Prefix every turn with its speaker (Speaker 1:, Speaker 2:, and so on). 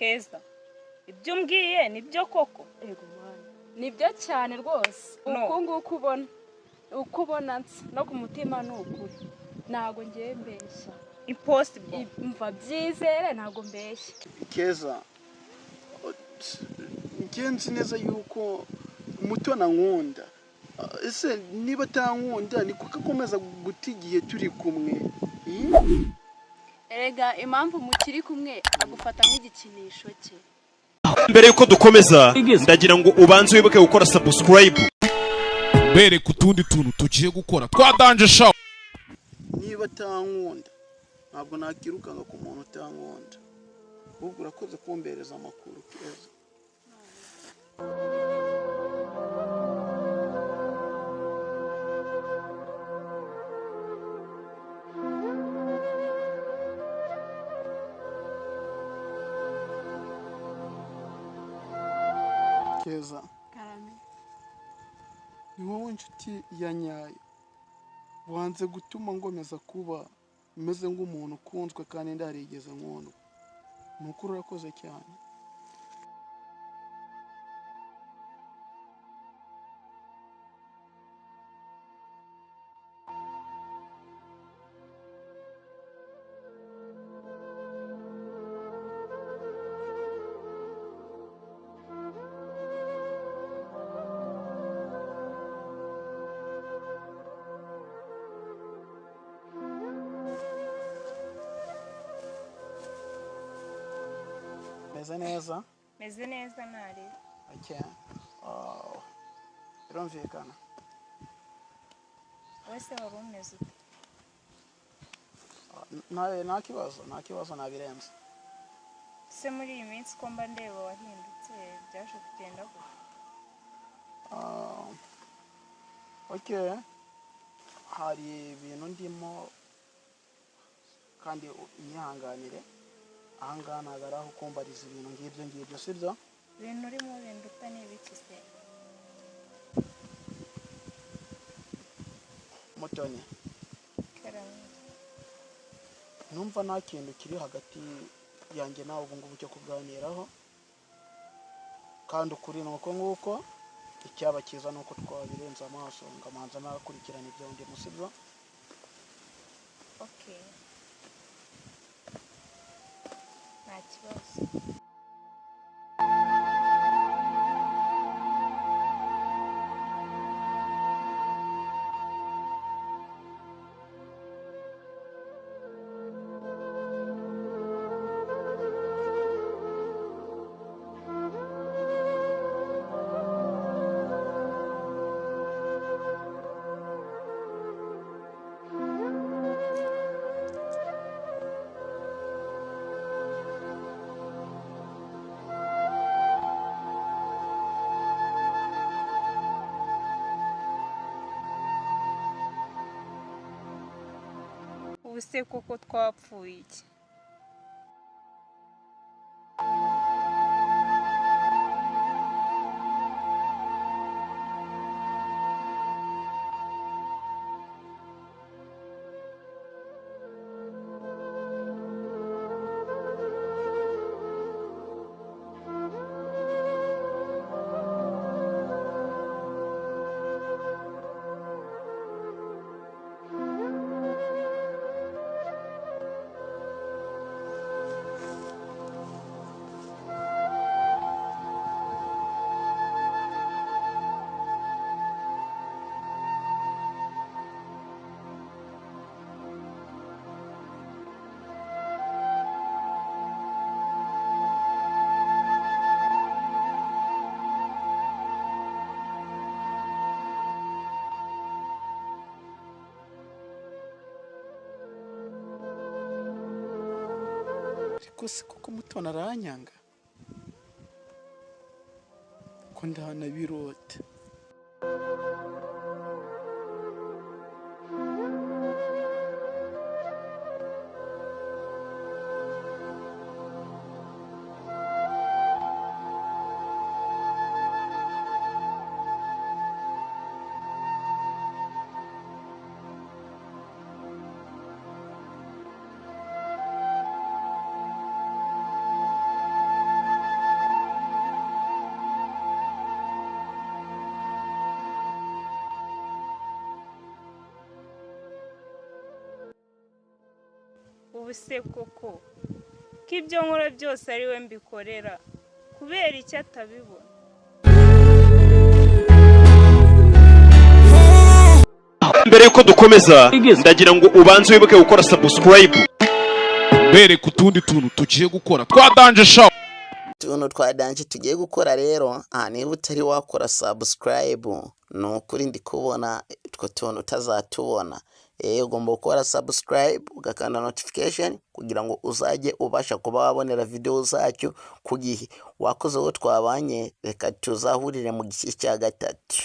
Speaker 1: Keza, ibyo umbwiye nibyo koko?
Speaker 2: Yego mwana, nibyo cyane rwose. Uko ubona no ku mutima ni ukuri, ntago ngiye mbeshya.
Speaker 1: Impossible.
Speaker 2: Mva byizere, ntago mbeshya.
Speaker 3: Keza, ngenzi neza yuko Mutoni nkunda. Ese niba atankunda ni kuko akomeza guta igihe turi kumwe?
Speaker 2: Erega impamvu mukiri kumwe agufata nk'igikinisho cye.
Speaker 4: Mbere yuko dukomeza ndagira ngo ubanze wibuke gukora subscribe.
Speaker 5: Bereka utundi tuntu tugiye gukora twadanje sha.
Speaker 3: Niba atankunda ntabwo nakirukanga ku muntu utankunda. Ubwo urakoze kumbereza amakuru Keza. Keza,
Speaker 2: Karame.
Speaker 3: ni wowe nshuti ya nyayo. Wanze gutuma ngomeza kuba meze nk'umuntu ukunzwe kandi ndarigeze nkundwa. Ni ukuri urakoze cyane. Meze neza?
Speaker 1: Meze neza nari.
Speaker 3: Okay. Birumvikana.
Speaker 1: Wese wari umeze ute?
Speaker 3: Nta kibazo nabirenze.
Speaker 1: Se muri iyi minsi ko mba ndeba wahindutse byaje kugenda gute?
Speaker 3: Okay. Hari ibintu ndimo kandi unyihanganire. Ahangaha ntabwo ari aho kumbariza ibintu ngibyo sibyo?
Speaker 1: Ibintu urimo binduta ni ibiki se?
Speaker 3: Mutoni,
Speaker 1: Karame.
Speaker 3: numva nta kintu kiri hagati yanjye nawe ubu ngubu cyo kuganiraho, kandi ukuri ni uko nguko. Icyaba cyiza ni uko twabirenza amaso ngamanza nakurikirana ibyo ndimo sibyo?
Speaker 1: Okay. Nta kibazo. Ubuse koko twapfuye iki?
Speaker 3: Ariko si kuko Mutoni aranyanga ko ndanabirote.
Speaker 1: ubuse koko ko ibyo nkora byose ari we mbikorera kubera icyo atabibona.
Speaker 4: mbere yuko dukomeza ndagira ngo ubanze wibuke gukora subscribe
Speaker 5: bereka utundi tuntu tugiye gukora twa Danje Show.
Speaker 6: Tuntu twa Danje tugiye gukora rero, niba utari wakora subscribe nukuri ndi kubona utwo tuntu utazatubona. Ugomba gukora subscribe ugakanda notification kugira ngo uzajye ubasha kuba wabonera video zacu ku gihe. Wakoze wo twabanye, reka tuzahurire mu gice cya gatatu.